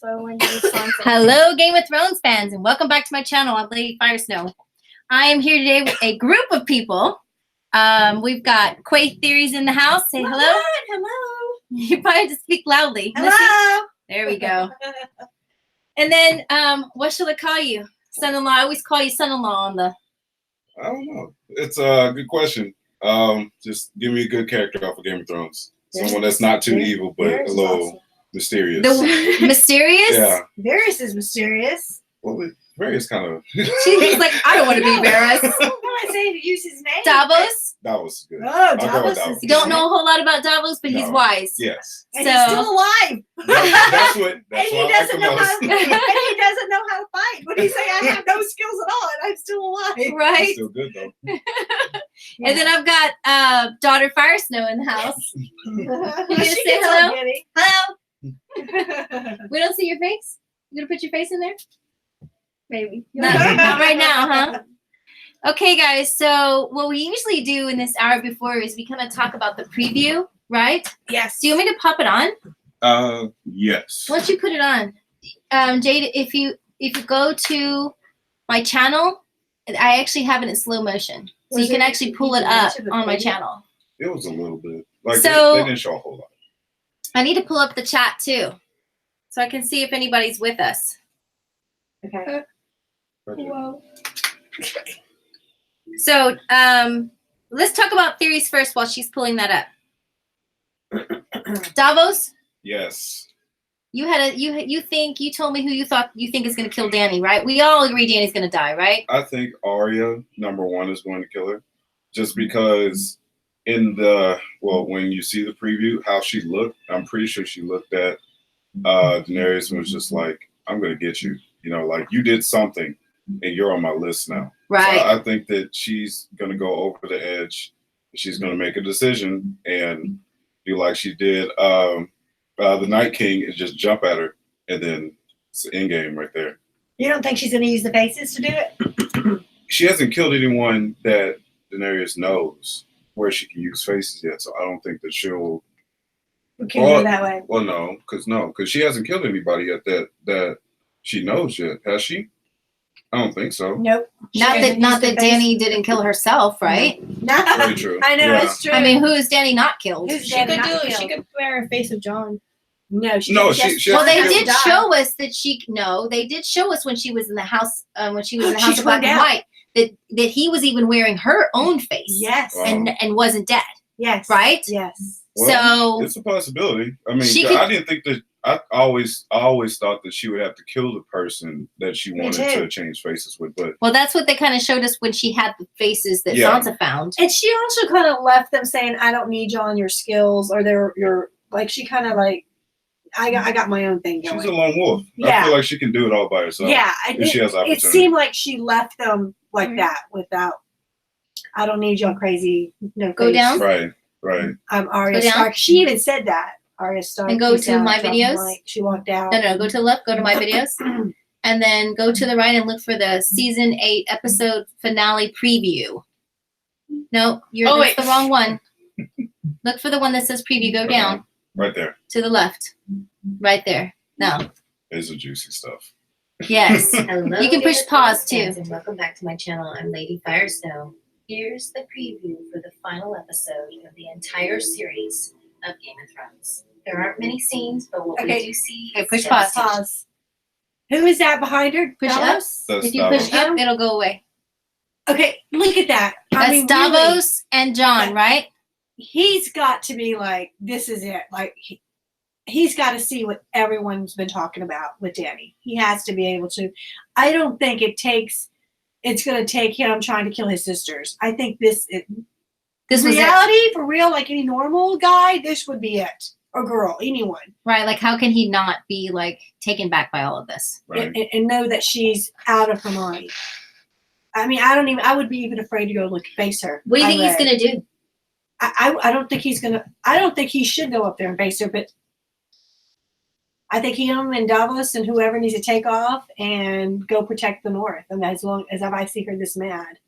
So when you respond to Hello, Game of Thrones fans, and welcome back to my channel. I'm Lady Firesnow. I am here today with a group of people. We've got Quaithe Theories in the house. Say hello. What? Hello. You probably have to speak loudly. Hello. There we go. And then, what shall I call you? Son-in-law. I always call you son-in-law on the... I don't know. It's a good question. Just give me a good character off of Game of Thrones. Someone that's not too evil, but a little mysterious. The mysterious? Yeah. Varys is mysterious. Well, Varys kind of. He's like, I don't want to be Varys. I say to use his name. Davos? That was good. Oh, I'll go with Davos Davos. is You don't know a whole lot about Davos, but he's No. wise. Yes. And So- he's still alive. That's what. And That's he what I like doesn't the know how. most. And he doesn't know how to fight. When he say, "I have no skills at all, and I'm still alive." He's Right? still good though. And then I've got daughter Firesnow in the house. You gonna say hello? Hello. We don't see your face? You gonna put your face in there? Maybe. Not right now, huh? Okay, guys. So what we usually do in this hour before is we kind of talk about the preview, right? Yes. Do you want me to pop it on? Yes. Once you put it on, Jade, if you go to my channel, I actually have it in slow motion, so you can actually pull it up on my channel. It was a little bit. Like So- they didn't show a whole lot. I need to pull up the chat too, so I can see if anybody's with us. Okay. Whoa. So, let's talk about theories first while she's pulling that up. Davos, Yes. you told me who you think is going to kill Dany, right? We all agree Dany's going to die, right? I think Arya, #1, is going to kill her. Just because when you see the preview, how she looked, I'm pretty sure she looked at Daenerys and was just like, I'm going to get you. You know, like, you did something and you're on my list now. Right. So I think that she's going to go over the edge. She's going to make a decision and do like she did the Night King and just jump at her. And then it's the end game right there. You don't think she's going to use the faces to do it? She hasn't killed anyone that Daenerys knows where she can use faces yet, so I don't think that she'll. We can't do that way. Well, no, because she hasn't killed anybody yet that she knows yet, has she? I don't think so. Nope. Not that Dany didn't kill herself, right? No. Very true. I know, Yeah. it's true. I mean, who is Dany not killed? Who's She Dany could not do. killed? She could wear a face of John. No, she No, just- she Well, they hasn't did die. show us that they did show us when she was in the house, She of Black and swimed White, that he was even wearing her own face, Yes. Wow. and wasn't dead, Yes. right? Yes. Well, So it's a possibility. I mean, She I didn't think that. I always thought that she would have to kill the person that she Me wanted too. to change faces with, but well, that's what they kind of showed us when she had the faces that Yeah. Sansa found. And she also kind of left them saying, "I don't need you on your skills," or they're your like. She kind of like, I got my own thing going. she's a lone wolf. I Yeah. feel like she can do it all by herself. Yeah, if she has it opportunity. seemed like she left them like Mhm. that without. I don't need your crazy. No, Go face. down? Right. I'm Arya Go down? Stark. She even said that. Arya Stark. And go peace to out, my drop the videos? mic. She walked out. No, go to the left, go to my videos, and then go to the right and look for the season 8 episode finale preview. No, Oh, that's wait. the wrong one. Look for the one that says preview. Go down Right there. to the left, right there. No, Is the juicy stuff. yes. Hello, You can push Game of pause, Thrones fans, too. And welcome back to my channel. I'm Lady Firesnow. Here's the preview for the final episode of the entire series of Game of Thrones. There aren't many scenes, but what Okay. we do see Okay, is push devastation. Pause. Who is that behind her? Push up. Davos? That's If you Davos. push up, it'll go away. Okay, look at that. That's really, Davos and John, right? he's got to be like, this is it. Like, he's got to see what everyone's been talking about with Dany. He has to be able to. I don't think it's going to take him trying to kill his sisters. I think this This was it. reality, for real, like any normal guy, this would be it. Or girl, anyone. Right, like how can he not be like taken back by all of this? Right. And know that she's out of her mind. I mean, I would be even afraid to go face her. What do you think he's gonna do? I don't think he's gonna. I don't think he should go up there and face her. But I think him and Davos and whoever needs to take off and go protect the North. And as long as I see her this mad,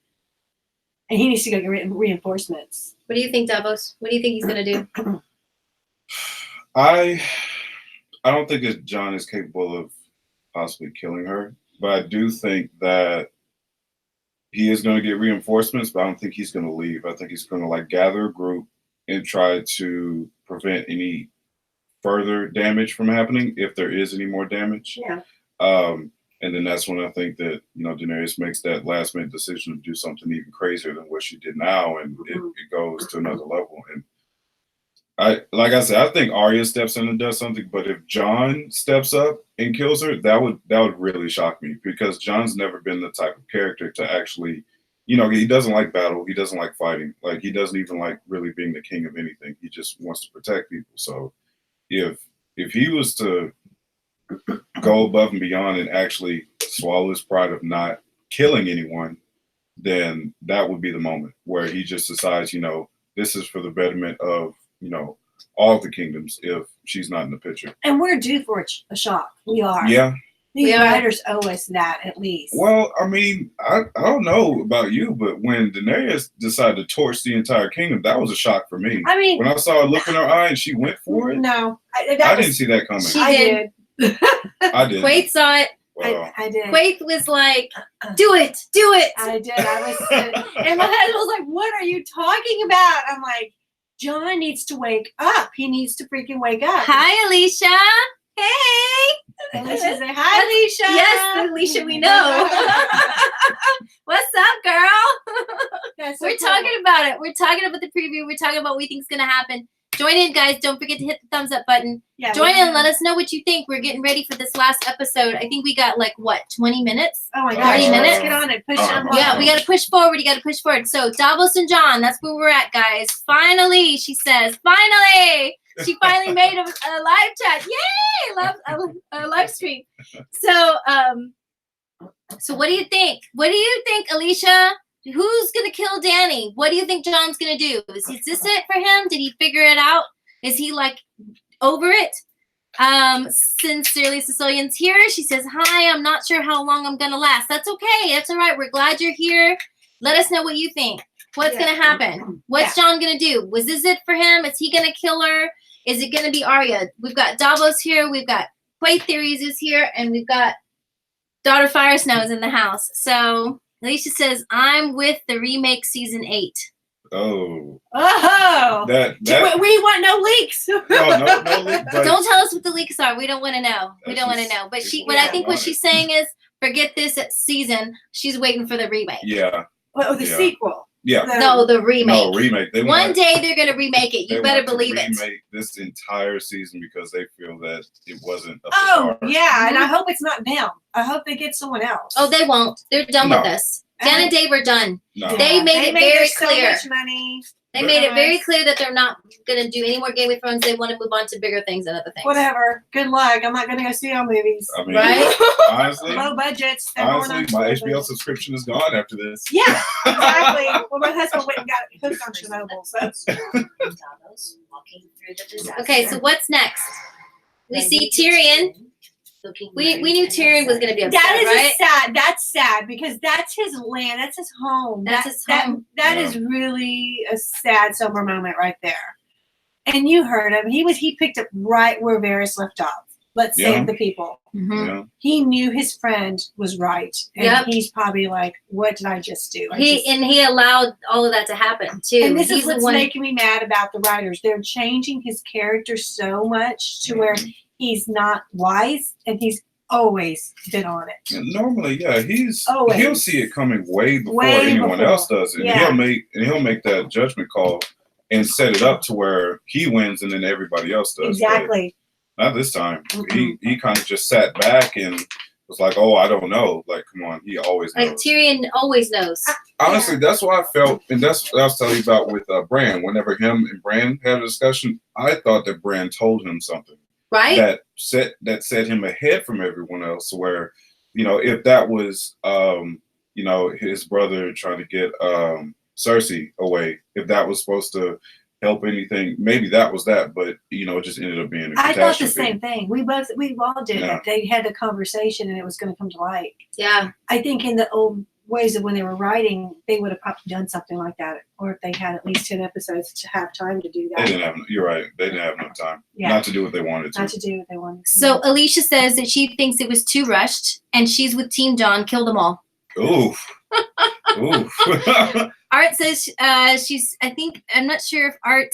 and he needs to go get reinforcements. What do you think, Davos? What do you think he's gonna do? I I don't think that John is capable of possibly killing her, but I do think that he is going to get reinforcements, but I don't think he's going to leave. I think he's going to like gather a group and try to prevent any further damage from happening if there is any more damage. Yeah. And then that's when I think that, you know, Daenerys makes that last minute decision to do something even crazier than what she did now, and it goes to another level. And like I said, I think Arya steps in and does something, but if Jon steps up and kills her, that would really shock me, because Jon's never been the type of character to actually, you know, he doesn't like battle, he doesn't like fighting, like he doesn't even like really being the king of anything. He just wants to protect people. So if he was to go above and beyond and actually swallow his pride of not killing anyone, then that would be the moment where he just decides, you know, this is for the betterment of, you know, all the kingdoms if she's not in the picture. And we're due for a shock. We are. Yeah. These writers owe us that at least. Well, I mean, I don't know about you, but when Daenerys decided to torch the entire kingdom, that was a shock for me. I mean, when I saw a look in her eye and she went for it, no, I didn't see that coming. She I did. did. I did. Quaithe saw it. Well, I did. Quaithe was like, do it. I did. I was, and my husband was like, "What are you talking about?" I'm like, "Jon needs to wake up. He needs to freaking wake up." Hi, Alicia. Hey. Alicia say, "Hi, Alicia." Yes, the Alicia we know. What's up, girl? That's so We're cool. talking about it. We're talking about the preview. We're talking about what we think is going to happen. Join in, guys. Don't forget to hit the thumbs up button. Yeah, Join in. Let us know what you think. We're getting ready for this last episode. I think we got like, what, 20 minutes? Oh my 30 gosh, minutes? let's get on it. Push on. Yeah, we got to push forward. You got to push forward. So Davos and Jon, that's where we're at, guys. Finally, she says. Finally. She finally made a live chat. Yay! A live stream. So, so what do you think? What do you think, Alicia? Who's going to kill Dany? What do you think Jon's going to do? Is this it for him? Did he figure it out? Is he like over it? Sincerely, Sicilian's here. She says, hi, I'm not sure how long I'm going to last. That's okay. That's all right. We're glad you're here. Let us know what you think. What's going to happen? What's Jon going to do? Was this it for him? Is he going to kill her? Is it going to be Arya? We've got Davos here. We've got Quaithe Theories is here. And we've got Daughter Firesnow is in the house. So Alicia says, I'm with the remake season 8. Oh. That we want no leaks. No leak. But Don't tell us what the leaks are. We don't want to know. We don't want to know. But I think what she's saying is, forget this season. She's waiting for the remake. Yeah. Well, the sequel. Yeah. No, the remake. No, remake. One day they're going to remake it. You better believe it. Remake this entire season because they feel that it wasn't up to Oh, par. yeah. And I hope it's not them. I hope they get someone else. Oh, they won't. They're done with us. Dan and Dave are done. No. They made it very clear. So much money. They made it very clear that they're not going to do any more Game of Thrones. They want to move on to bigger things and other things. Whatever. Good luck. I'm not going to go see all movies. I mean, Right? honestly, Low budgets. They're my going on HBO subscription is gone after this. Yeah, exactly. Well, my husband went and got hooked on Chernobyl. So. Davos walking through the disaster. Okay, so what's next? We see Tyrion. We knew Tyrion was going to be upset, right? That's sad because that's his land. That's his home. That's his home. That is really a sad, somber moment right there. And you heard him. He picked up right where Varys left off. Let's save the people. Mm-hmm. Yeah. He knew his friend was right. And he's probably like, what did I just do? He allowed all of that to happen, too. And this is what's making me mad about the writers. They're changing his character so much to where he's not wise, and he's always been on it. And normally, Always. he'll see it coming way before anyone else does it. Yeah. He'll make that judgment call and set it up to where he wins and then everybody else does. Exactly. But not this time. Mm-hmm. He kind of just sat back and was like, "Oh, I don't know." Like, come on, he always knows. Like Tyrion always knows. Honestly, that's what I felt, and that's what I was telling you about with Bran. Whenever him and Bran had a discussion, I thought that Bran told him something. Right. That set him ahead from everyone else. Where, you know, if that was, you know, his brother trying to get Cersei away, if that was supposed to help anything, maybe that was that. But you know, it just ended up being a catastrophe. I thought the same thing. We all did it. They had a conversation, and it was going to come to light. Yeah. I think in the old ways of when they were writing, they would have probably done something like that, or if they had at least 10 episodes to have time to do They that. didn't have. You're right. They didn't have enough time. Yeah. Not to do what they wanted to. Not to do what they wanted to. So Alicia says that she thinks it was too rushed, and she's with Team John. Kill them all. Oof. Oof. Art says she's. I think I'm not sure if Art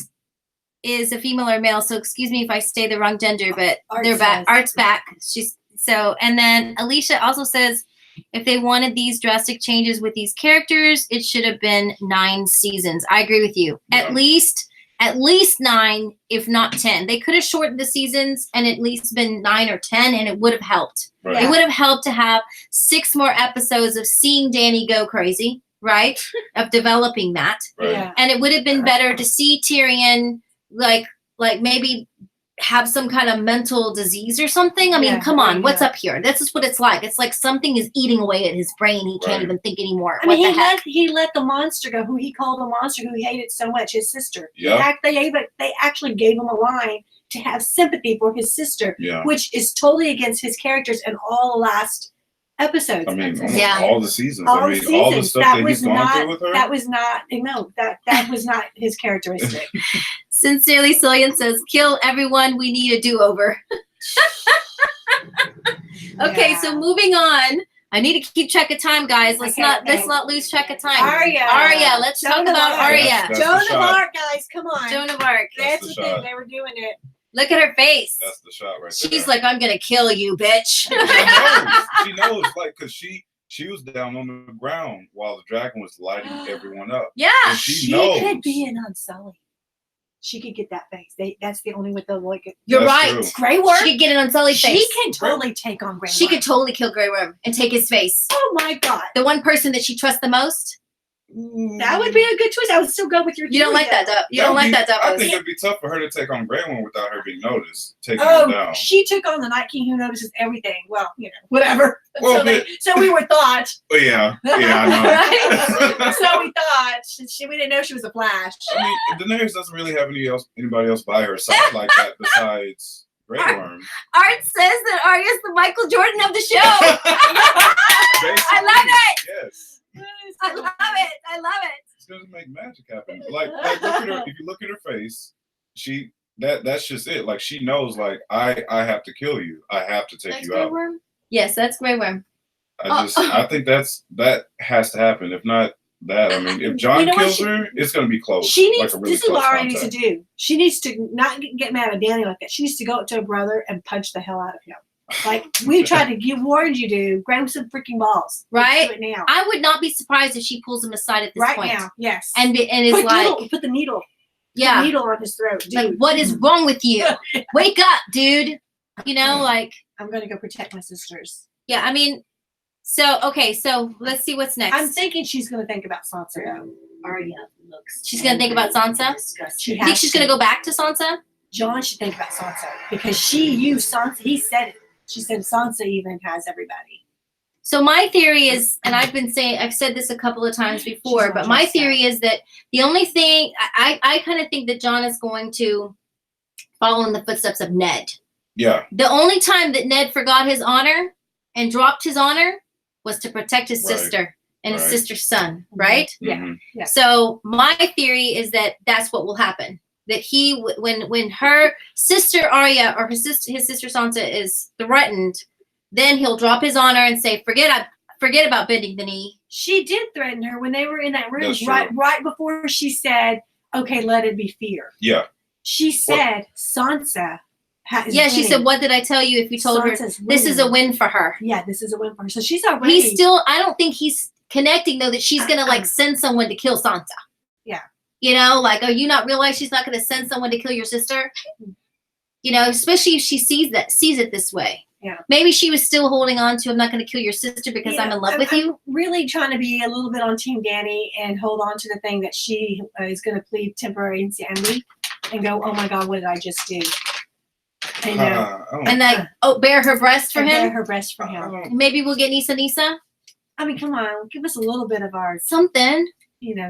is a female or male. So excuse me if I say the wrong gender, but Art they're back. says. Art's back. She's so. And then Alicia also says if they wanted these drastic changes with these characters, it should have been 9 seasons. I agree with you. Yeah. At least 9, if not 10. They could have shortened the seasons and at least been 9 or 10, and it would have helped. Right. It would have helped to have 6 more episodes of seeing Danny go crazy, right? Of developing that. Right. Yeah. And it would have been better to see Tyrion like maybe have some kind of mental disease or something. I mean, Yeah, come on, yeah. what's up here? This is what it's like. It's like something is eating away at his brain. He can't Right. even think anymore. I mean, what the heck? he let the monster go, who he called the monster, who he hated so much, his sister. Yeah. They actually gave him a line to have sympathy for his sister, Yeah. which is totally against his characters in all the last episodes. I mean, almost Yeah. all the seasons. All I the mean, all the seasons. stuff That that was he's gone not- through with her. that was not that was not his characteristic. Sincerely, Cillian says, kill everyone. We need a do-over. Okay, Yeah. so moving on. I need to keep track of time, guys. Let's Okay, let's okay. not lose track of time. Arya. Let's Joan talk of about Arc. Arya. That's Joan the of shot. Arc, guys, come on. Joan of Arc. That's the the thing. shot. They were doing it. Look at her face. That's the shot right there. She's like, I'm gonna kill you, bitch. She knows, like, because she was down on the ground while the dragon was lighting everyone up. Yeah. And she She knows. could be an Unsullied. She could get that face. That's the only way they'll like it. You're That's right. true. Grey Worm. She could get an Unsullied She face. can totally take on Grey She Worm. could totally kill Grey Worm and take his face. Oh my god, The one person that she trusts the most. that would be a good choice. I would still go with your. You don't theory, like that, though. Dub. You don't like that, I Dub. think it'd be tough for her to take on Grey One without her being noticed, taking her Oh, down. she took on the Night King who notices everything. Well, whatever. Well, so we were thought. Oh, yeah, I know. Right? So we thought we didn't know she was a Flash. I mean, Daenerys doesn't really have anybody else by her side like that besides Grey Worm. Art says that Arya's the Michael Jordan of the show. I love it. Yes. I love it. I love it. It's gonna make magic happen. Like look at her. If you look at her face, that's just it. Like she knows. Like I have to kill you. I have to take That's you Grey out. Worm? Yes, that's Grey Worm. I think that has to happen. If not that, I mean, if John You know what kills her, it's gonna be close. She needs. like a really This is what close Arya needs to contact. do. She needs to not get mad at Danny like that. She needs to go up to her brother and punch the hell out of him. Like we tried to warned you to grab him some freaking balls. Right? Let's do it now. I would not be surprised if she pulls him aside at this Right point. now. Yes. And is put like, put the needle yeah, needle on his throat. Dude. like, what is wrong with you? Wake up, dude. You know, like, I'm gonna go protect my sisters. yeah, I mean, so let's see what's next. I'm thinking she's gonna think about Sansa though. Arya looks. She's gonna think about Sansa? Disgusted. She You think has she's to. gonna go back to Sansa? John should think about Sansa because she used Sansa. He said it. She said Sansa even has everybody. So my theory is, and I've said this a couple of times before, She's but not my just theory is that the only thing I kind of think that John is going to follow in the footsteps of Ned. Yeah. The only time that Ned forgot his honor and dropped his honor was to protect his Right. sister and his Right. sister's son, right? Yeah. Mhm. Yeah. So my theory is that that's what will happen. That he, when her sister Arya or his sister Sansa is threatened, then he'll drop his honor and say, forget about bending the knee. She did threaten her when they were in that room That's true. right before she said, "Okay, let it be fear." Yeah. She said Sansa. Yeah, she said, "What did I tell you? If you told her Sansa's this is a winning." win for her." Yeah, this is a win for her. So she's already. He's still. I don't think he's connecting though that she's gonna like send someone to kill Sansa. Yeah. You know, like, oh, you not realize she's not gonna send someone to kill your sister? You know, especially if she sees it this way. Yeah. Maybe she was still holding on to, I'm not gonna kill your sister because Yeah, I'm in love with I'm you. really trying to be a little bit on Team Danny and hold on to the thing that she is going to plead temporary insanity and go, "Oh my God, what did I just do?" And, And like, bare her breast for and bear him. her breast for him. Maybe we'll get Nisa. I mean, come on, give us a little bit of ours. Something.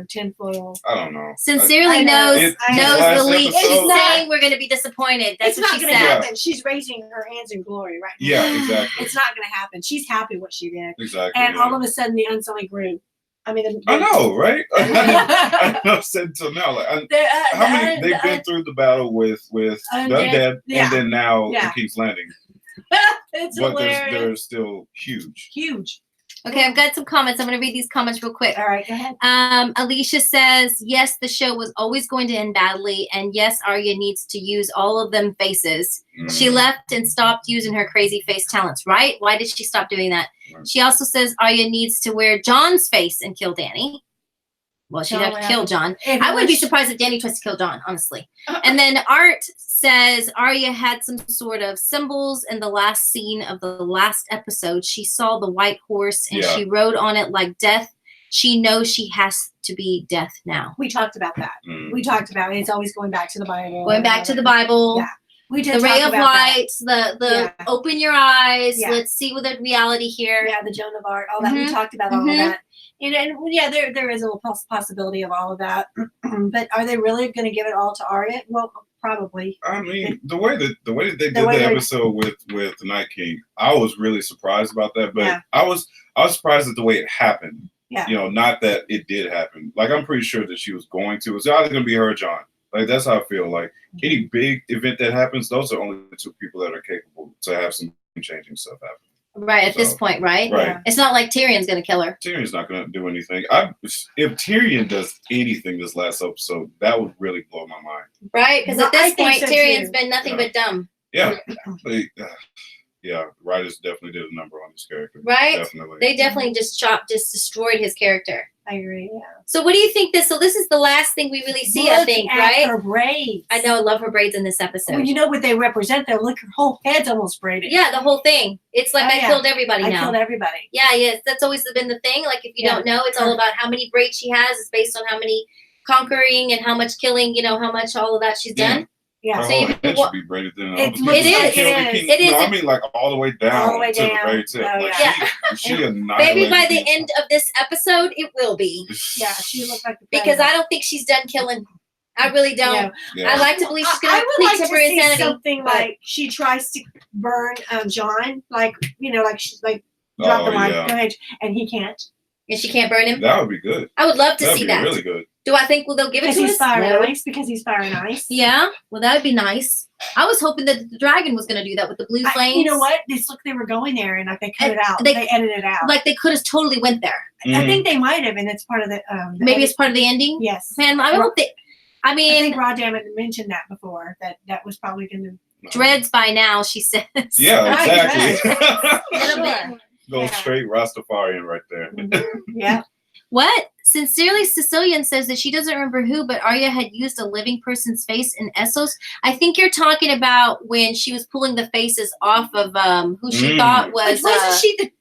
tinfoil. I don't know. Sincerely I know. knows I know. the leak. Last She's episode- saying we're going to be disappointed. That's It's what not she going to said. happen. She's raising her hands in glory right now. Yeah, exactly. It's not going to happen. She's happy what she did. Exactly. And yeah. all of a sudden, the Unsullied grew. I mean, I know, right? I know. Said until now, like, how many they've been through the battle with the undead, yeah. and then now Yeah. it keeps landing. It's But hilarious. they're still huge. Huge. Okay, I've got some comments. I'm going to read these comments real quick. All right, go ahead. Alicia says, yes, the show was always going to end badly. And yes, Arya needs to use all of them faces. She left and stopped using her crazy face talents, right? Why did she stop doing that? Right. She also says Arya needs to wear John's face and kill Danny. Well, she'd have to kill John. I wouldn't be surprised if Danny tries to kill John, honestly. And then Art says Arya had some sort of symbols in the last scene of the last episode. She saw the white horse and she rode on it like death. She knows she has to be death now. We talked about that. We talked about it. It's always going back to the Bible. Going back to the Bible. Yeah. We did The ray talk of about that. light, the open your eyes. Yeah. Let's see what the reality here. Yeah, the Joan of Arc, all that. We Mhm. talked about all of Mhm. that. And yeah, there is a little possibility of all of that. But are they really going to give it all to Arya? Well, probably. I mean, the way that they did The way the they- episode with the Night King, I was really surprised about that. But Yeah. I was surprised at the way it happened. Yeah. You know, not that it did happen. Like, I'm pretty sure that she was going to. It's either going to be her or John. Like, that's how I feel. Like, any big event that happens, those are only the two people that are capable to have some changing stuff happen. Right, at this So, point, right? Right. Yeah. It's not like Tyrion's going to kill her. Tyrion's not going to do anything. If Tyrion does anything this last episode, that would really blow my mind. Right? Because Well, at this I think point, so, Tyrion's too. been nothing Yeah. but dumb. Yeah. Yeah, writers definitely did a number on this character. Right? Definitely. They definitely just destroyed his character. I agree. Yeah. So what do you think this is the last thing we really see, I Look think, at right? her braids. I know, I love her braids in this episode. Well, you know what they represent, though. Look, her whole head's almost braided. Yeah, the whole thing. It's like Oh, I yeah. killed everybody I now. killed everybody. Yeah, yes, that's always been the thing. Like, if you Yeah. don't know, it's all about how many braids she has. It's based on how many conquering and how much killing, how much all of that she's Yeah. done. Yeah. Her So whole you- head what- should be braided then. It People is, that it killed the is. king- It is. No, I mean, like, all the way down All the way to the down. very tip. Oh, Like, yeah. she annihilated Maybe by the these- end of this episode, it will be. Yeah, she looked like the Because I don't think she's done killing. I really don't. Yeah. Yeah. I like to believe she's going I to would complete like to temporary see insanity. something but- like she tries to burn John, like she's like drop Oh, the mic, yeah. go ahead, and he can't And she can't burn him. That would be good. I would love to That'd see be that. really good. Do I think they'll give it because to he's us? fire No. and ice. Because he's fire and ice. Yeah. Well, that would be nice. I was hoping that the dragon was going to do that with the blue flames. You know what? They were going there, and like they cut And it out. they- They edited it out. Like they could have totally went there. I Mhm. think they might have, and it's part of the. Maybe it's part of the ending. Yes. Man, I hope they. I I mean, think Rod Dammit mentioned that before. That was probably going to. dreads by now. She says. Yeah, Right, exactly. Sure. Go Yeah. straight Rastafarian right there. Yeah. What? Sincerely, Sicilian says that she doesn't remember who, but Arya had used a living person's face in Essos. I think you're talking about when she was pulling the faces off of who she Mm. thought was.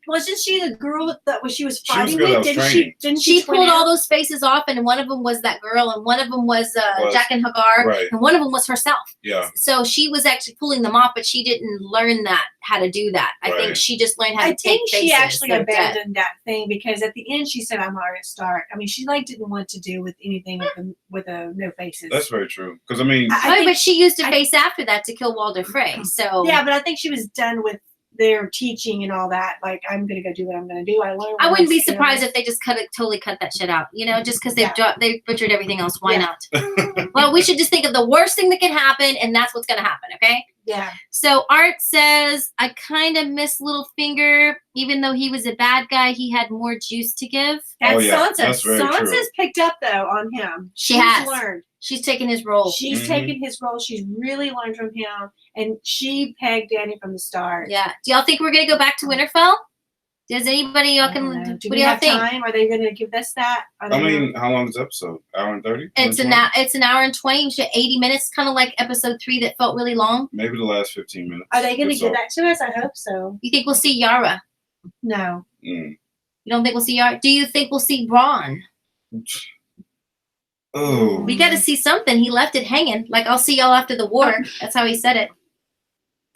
Wasn't she the girl that she was She was fighting the girl that with? was Didn't training. Didn't She twin pulled out? all those faces off, and one of them was that girl, and one of them was Jack and Hagar, Right. and one of them was herself. Yeah. So she was actually pulling them off, but she didn't learn how to do that. I think Right. she just learned how I to take think faces. she actually that are dead. abandoned that thing because at the end she said, "I'm Arya Stark." I mean, she didn't want to do with anything with the no faces. That's very true. Because, I mean, I Oh, think- but she used a I- face after that to kill Walder Frey. So yeah, but I think she was done with their teaching and all that. Like, I'm gonna go do what I'm gonna do. I learned. I wouldn't be my skills. surprised if they just totally cut that shit out. Just because Yeah. they butchered everything else. Why Yeah. not? Well, we should just think of the worst thing that can happen, and that's what's going to happen. Okay. Yeah. So Art says, I kind of miss Littlefinger. Even though he was a bad guy, he had more juice to give. That's Oh, yeah. Sansa. That's very true. Sansa's picked up though on him. She She's has. learned. She's taken his role. She's Mhm. taken his role. She's really learned from him, and she pegged Danny from the start. Yeah. Do y'all think we're going to go back to Winterfell? Does anybody y'all I can? don't know. What Do do we y'all have think? time? Are they going to give us that? Are they I mean, gonna- how long is the episode? Hour and 30? It's an 120? it's an hour and 20, 80 minutes, kind of like episode 3 that felt really long. Maybe the last 15 minutes. are they going to or give so. that to us? I hope so. You think we'll see Yara? No. Mm. You don't think we'll see Yara? Do you think we'll see Braun? Oh. We got to see something. He left it hanging. Like, I'll see y'all after the war. That's how he said it.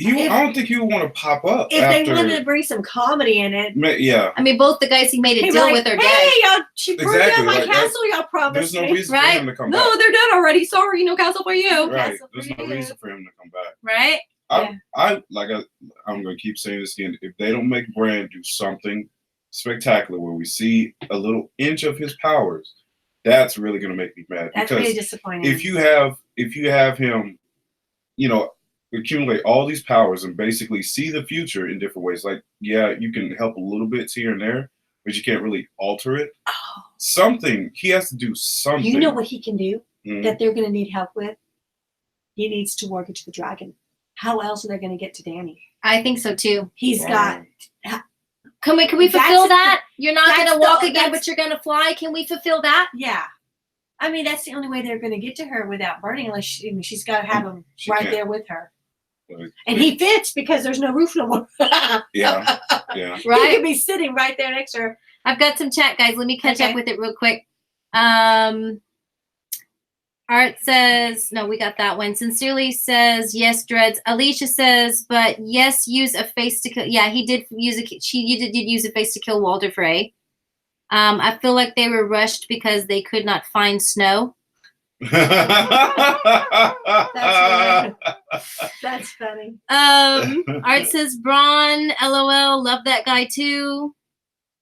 I don't think he would want to pop up. If after, they wanted to bring some comedy in it, yeah. I mean, both the guys he made a he'd be deal like, with are hey, dead. y'all, she burned Exactly, down my like, castle. Y'all promised There's no me. reason Right? for him to come No, back. they're dead already. Sorry, no castle for you. Right. Castle There's for no you. reason for him to come back. Right? I'm going to keep saying this again. If they don't make Bran do something spectacular where we see a little inch of his powers, that's really going to make me mad. That's because really disappointing. if you have him, accumulate all these powers and basically see the future in different ways, like, yeah, you can help a little bit here and there, but you can't really alter it. Oh. Something. He has to do something. You know what he can do Mhm. that they're going to need help with? He needs to work into the dragon. How else are they going to get to Danny? I think so too. He's got. Can we That's fulfill the- that? You're not that's gonna the- walk again, that's- but you're gonna fly. Can we fulfill that? Yeah. I mean, that's the only way they're going to get to her without burning, unless she's got to have him She right can't. there with her. Like, And he fits because there's no roof no more. Yeah. He Right? could be sitting right there next to her. I've got some chat, guys. Let me catch Okay. up with it real quick. Art says, no, we got that one. Sincerely says, yes, Dreads. Alicia says, but yes, use a face to kill. Yeah, he did use did use a face to kill Walder Frey. I feel like they were rushed because they could not find Snow. That's funny. Art says, Braun, LOL, love that guy too.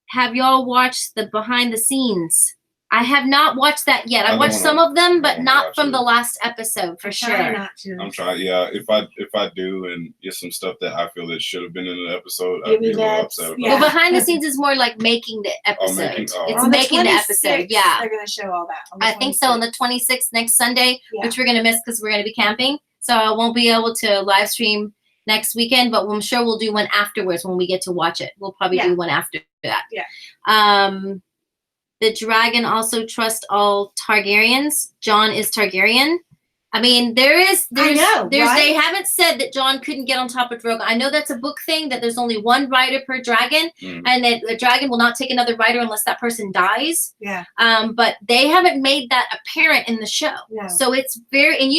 Have y'all watched the behind the scenes? I have not watched that yet. I I don't watched wanna- some of them, but I don't wanna not watch from it. the last episode for Try sure. not to. I'm trying. Yeah, if I do and get some stuff that I feel that should have been in the episode, Give I'd be me a little that, upset about yeah. Well, it. behind the scenes is more like making the episode. making- oh. It's On the making the episode. 26th, Yeah. They're going to show all that. On the I think so. On 26th. the 26th, next Sunday, Yeah. which we're going to miss because we're going to be camping. So I won't be able to live stream next weekend, but I'm sure we'll do one afterwards when we get to watch it. We'll probably Yeah. do one after that. Yeah. The dragon also trusts all Targaryens. Jon is Targaryen. I mean, there's know, they right? haven't said that Jon couldn't get on top of Drogon. I know that's a book thing, that there's only one rider per dragon, Mhm. and that the dragon will not take another rider unless that person dies. Yeah. But they haven't made that apparent in the show. No. So it's very, and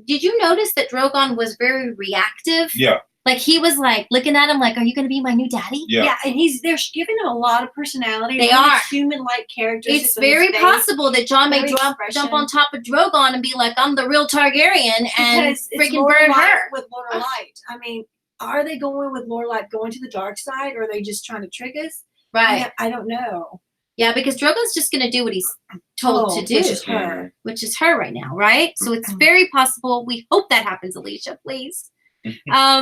did you notice that Drogon was very reactive? Yeah. Like he was like looking at him like, are you going to be my new daddy? Yeah. And they're giving him a lot of personality. They really are. human-like characters. It's very possible that Jon may Very jump expression. on top of Drogon and be like, I'm the real Targaryen, and Because it's freaking Lord burn Light her. with Lord Light. I mean, are they going with Lord Light going to the dark side, or are they just trying to trick us? Right. I don't know. Yeah, because Drogon's just going to do what he's told to do, Which is her. which is her right now, right? So it's Mhm. very possible. We hope that happens, Alicia, please.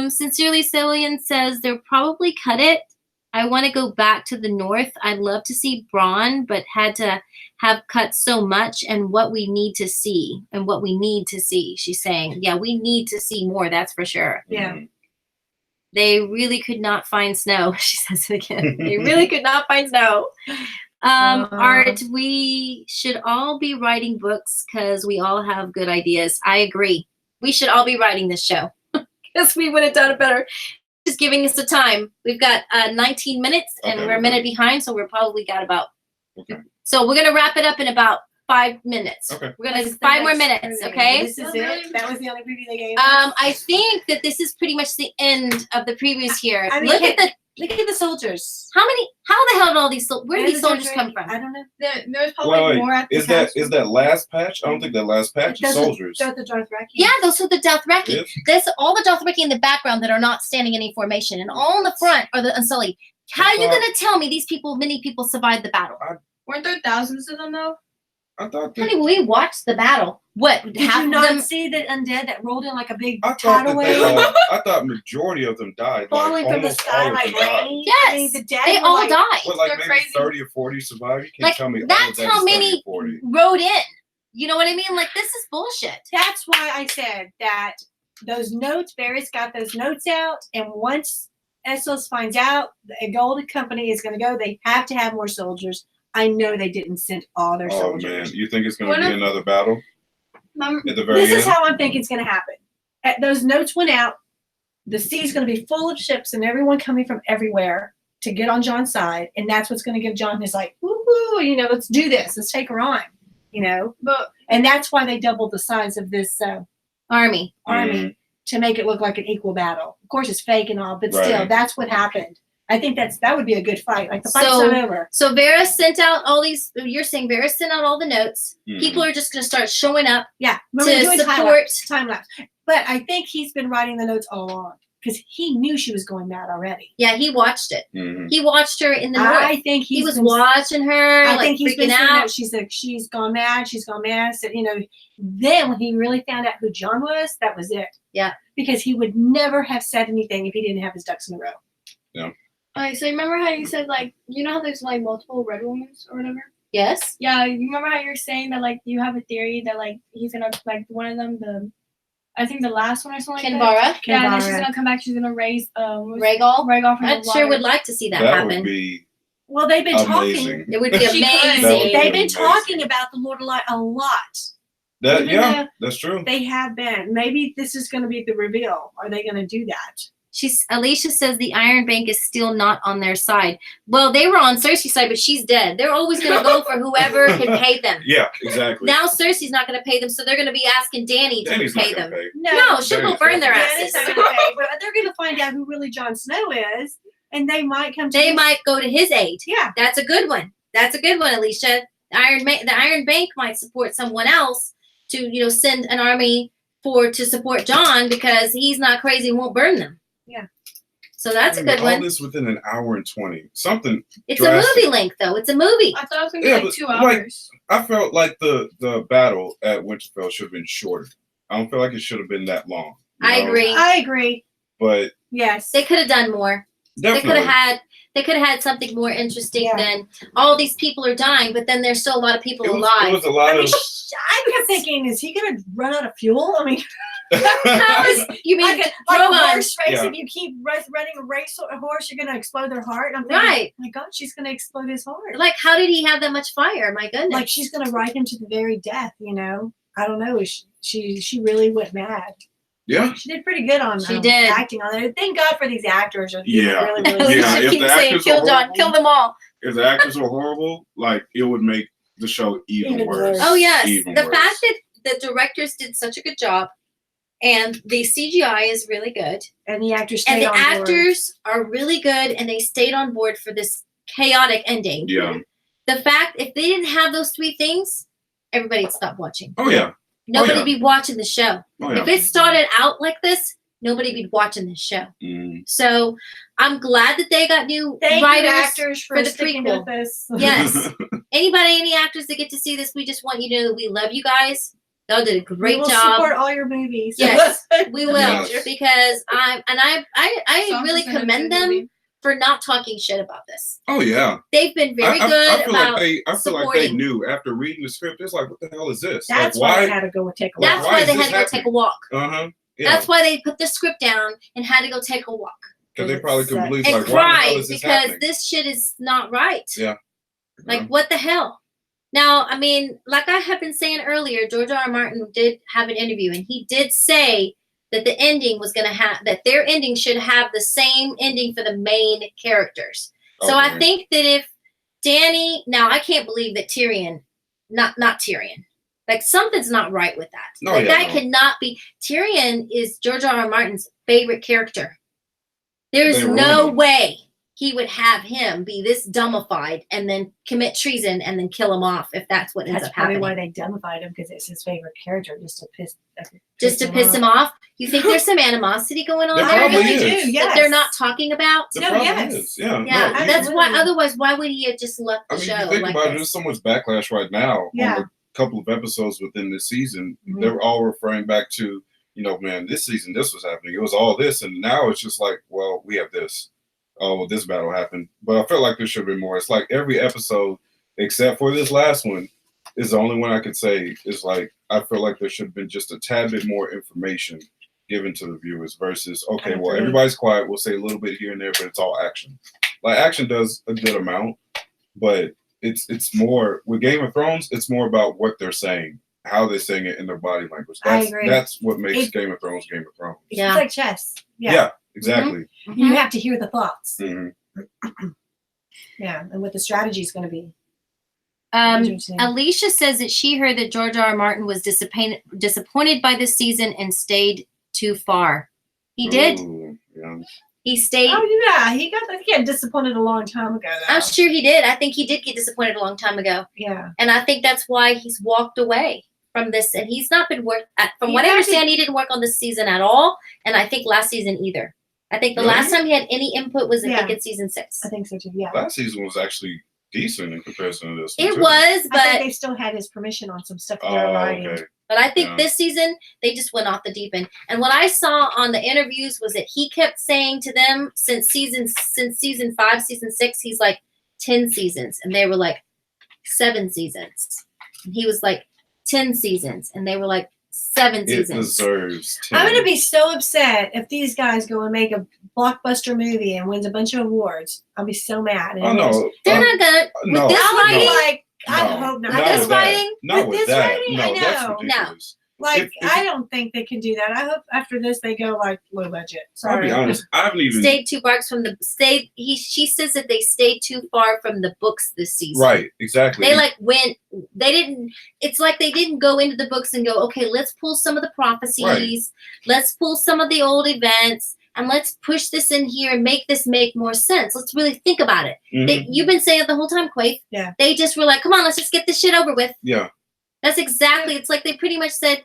Sincerely, Cillian says they'll probably cut it. I want to go back to the north. I'd love to see Bronn, but had to have cut so much and what we need to see. She's saying, yeah, we need to see more. That's for sure. Yeah. Mhm. They really could not find Snow. She says it again. They really could not find Snow. Art, we should all be writing books because we all have good ideas. I agree. We should all be writing this show because we would have done it better. Just giving us the time. We've got 19 minutes and Okay, we're a okay. minute behind, so we're probably got about. Okay. So we're gonna wrap it up in about 5 minutes. Okay. We're gonna That's the 5 more next minets, preview. okay? This is it. That was the only preview they gave. I think that this is pretty much the end of the previews here. I mean, Look at look at the soldiers. how the hell did all these where did Where's these the soldiers George come Ray? from? I don't know. There's probably Wait, more at the Is that castle. last patch? I don't think that last patch is Those are- soldiers. They're the Dothraki. Yeah, those are the Dothraki. Yes. There's all the Dothraki in the background that are not standing in any formation, and all in the front are the Unsullied. How are you thought- gonna tell me many people survived the battle? Weren't there thousands of them though? I thought that, Honey, we watched the battle. What? Did half you of not them? see the undead that rolled in like a big I thought tidal that they, wave? I thought majority of them died. Falling like from the almost sky all of like them died. rain. Yes, I mean, the dead they were all like, died. What, like They're maybe crazy. 30 or 40 survived? You can't Like, tell me all that's of that how is 30 many or 40. rode in. You know what I mean? Like, this is bullshit. That's why I said that those notes, Barry's got those notes out, and once Essos finds out a golden company is going to go, they have to have more soldiers. I know they didn't send all their Oh man, soldiers. you think it's going What to be if- another battle Mom, at the very This end? is how I'm thinking it's going to happen. Those notes went out. The sea's going to be full of ships and everyone coming from everywhere to get on John's side, and that's what's going to give John his like, woo, let's do this. Let's take her on, but and that's why they doubled the size of this Army. army. Mhm. to make it look like an equal battle. Of course, it's fake and all, but still, Right. that's what happened. I think that would be a good fight. Like the fight's So- not over. So Vera sent out all these. You're saying Vera sent out all the notes. Mhm. People are just going to start showing up Yeah, we're to doing support. time lapse. But I think he's been writing the notes all along because he knew she was going mad already. Yeah, he watched it. Mhm. He watched her in the north. I think He was been, watching her, I like think he's been freaking saying out. that she's gone mad. She's gone mad. So then when he really found out who John was, that was it. Yeah. Because he would never have said anything if he didn't have his ducks in a row. Alright, so remember how you said like how there's like multiple Red Women's or whatever? Yes. Yeah, you remember how you're saying that like you have a theory that like he's gonna like one of them I think the last one or something like that. Kinvara, Yeah, and then she's Kinvara. gonna come back. She's gonna raise Rhaegal. Rhaegal from I the sure water. would like to see that, That happen. would be Well, they've been amazing. talking. It would be She could. amazing. That would be They've been amazing. talking about the Lord of Light a lot. That Even yeah, though that's true. They have been. Maybe this is going to be the reveal. Are they going to do that? Alicia says the Iron Bank is still not on their side. Well, they were on Cersei's side, but she's dead. They're always going to go for whoever can pay them. Yeah, exactly. Now Cersei's not going to pay them, so they're going to be asking Dany to Danny's not pay gonna them. pay. No, she'll go Danny's burn their not Danny's asses. not gonna pay, but they're going to find out who really Jon Snow is, and they might come to They his- might go to his aid. Yeah. That's a good one. That's a good one, Alicia. The Iron Bank might support someone else to send an army to support John because he's not crazy and won't burn them. Yeah. So that's a good all one. this within an hour and 20. Something. It's drastic. a movie length though. It's a movie. I thought it was gonna be Yeah, like but, 2 like, hours. I felt like the battle at Winterfell should have been shorter. I don't feel like it should have been that long. you I know? agree. I agree. But Yes. They could have done more. definitely. They could have had something more interesting Yeah. than all these people are dying, but then there's still a lot of people It alive. was a lot I mean, of. I kept thinking, is he going to run out of fuel? I mean, How is you mean like a Drogon? horse race. Yeah. If you keep running a horse, you're going to explode their heart. I'm thinking, Right. my God, she's going to explode his heart. Like, how did he have that much fire? My goodness. Like she's going to ride him to the very death. I don't know. She really went mad. Yeah. She did pretty good on She did. acting on it. Thank God for these actors. Yeah. Really, really Yeah, Alicia if keeps the saying, actors kill are John, horrible- kill them all. If the actors were horrible, like it would make the show even Even worse. worse. Oh yes, Even the worse. fact that the directors did such a good job, and the CGI is really good, And the actors and stayed the on board. actors are really good, and they stayed on board for this chaotic ending. Yeah. The fact if they didn't have those three things, everybody'd stop watching. Oh yeah. Nobody'd yeah. be watching the show. Oh If yeah. it started out like this, nobody'd be watching this show. Mm. So I'm glad that they got new Thank writers. you, actors, for for the sticking prequel. with us. Yes. Any actors that get to see this, we just want you to know that we love you guys. Y'all did a We great will job. support all your movies. Yes, we will Yes. because I Songs really is gonna commend be a them movie. for not talking shit about this. Oh yeah. They've been very I good feel about. like I feel like they supporting. knew after reading the script. It's like, what the hell is this? That's like, why I why? had to go and take a Why- walk. That's why why is they this had to go happening? take a walk. Uh-huh. Yeah. That's why they put the script down and had to go take a walk Because they probably couldn't believe and like, why the hell cry is this because happening? this shit is not right. Yeah. Like, Yeah. what the hell? Now, I mean, like I have been saying earlier, George R. R. Martin did have an interview, and he did say that the ending was going to have, that their ending should have the same ending for the main characters. So I Okay. think that if Dany, now I can't believe that Tyrion, not Tyrion, like something's not right with that. No, Like yeah, that no. cannot be. Tyrion is George R. R. Martin's favorite character. There's They ruined no him. way he would have him be this dumbified and then commit treason and then kill him off if that's what ends That's up probably happening. why they dumbified him, because it's his favorite character, just to piss Him off. You think there's some animosity going on There there probably really is. do. Yes. that they're not talking about? The No, problem yes. is, yeah. Yeah, no, that's why. Absolutely. Otherwise, why would he have just left the I mean, show you think like about it, this? there's so much backlash right now Yeah. on the couple of episodes within this season. Mhm. They're all referring back to, man, this season this was happening. It was all this, and now it's just like, well, we have this. Oh, well, this battle happened. But I felt like there should be more. It's like every episode, except for this last one, is the only one I could say is like, I feel like there should have been just a tad bit more information given to the viewers versus, okay, I well, agree. everybody's quiet. We'll say a little bit here and there, but it's all action. Like, action does a good amount, but it's more, with Game of Thrones, it's more about what they're saying, how they're saying it in their body language. I That's, agree. that's what makes It- Game of Thrones Game of Thrones. Yeah. It's like chess. Yeah, exactly. You have to hear the thoughts. Mhm. Yeah, and what the strategy is going to be. Um, Interesting. Alicia says that she heard that George R. R. Martin was disappointed by this season and stayed too far. He did. Ooh, yeah. He stayed. Oh yeah, he got disappointed a long time ago. Though. I'm sure he did. I think he did get disappointed a long time ago. Yeah. And I think that's why he's walked away from this. And he's not been from what I understand, he didn't work on this season at all. And I think last season either. I think the Really? last time he had any input was Yeah. I think in season 6. I think so too. Yeah. Last season was actually decent in comparison to this. It too. was, I think but they still had his permission on some stuff that they were writing. Okay. but I think Yeah. this season they just went off the deep end. And what I saw on the interviews was that he kept saying to them since season 5, season 6, he's like 10 seasons, and they were like 7 seasons. And he was like 10 seasons, and they were like 7 It seasons. deserves 10. I'm gonna be so upset if these guys go and make a blockbuster movie and wins a bunch of awards. I'll be so mad. Oh no. They're not gonna. no. this I would be writing- like, I No. hope not. Not Not this with that. writing? Not With with this that. writing? No, I that's know. ridiculous. Like, If- I don't think they can do that. I hope after this they go like low budget. I'll Sorry. be honest. I haven't even. Stayed too far from the stayed. She says that they stayed too far from the books this season. Right. Exactly. They like went. They didn't. It's like they didn't go into the books and go, okay, let's pull some of the prophecies, Right. let's pull some of the old events, and let's push this in here and make this make more sense. Let's really think about it. Mhm. You've been saying it the whole time, Quaithe. Yeah. They just were like, come on, let's just get this shit over with. Yeah. That's exactly. It's like they pretty much said,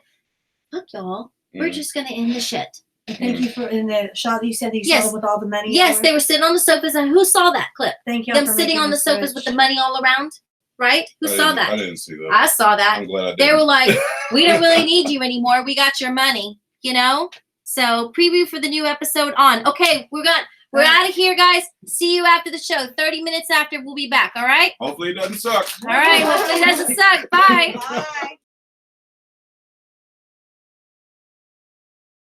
fuck y'all. We're Mhm. just gonna end the shit. Thank you for in the shot that you said that you Yes. saw with all the money. Yes, over they it. were sitting on the sofas, and who saw that clip? Thank you. Them sitting on the sofas with the money all around, right? Who saw I that? didn't see that. I saw that. I'm glad I did. They were like, we don't really need you anymore. We got your money, you know? So preview for the new episode on. Okay, we're out of here, guys. See you after the show. 30 minutes after, we'll be back. All right? Hopefully it doesn't suck. All right. Hopefully it doesn't suck. Bye. Bye.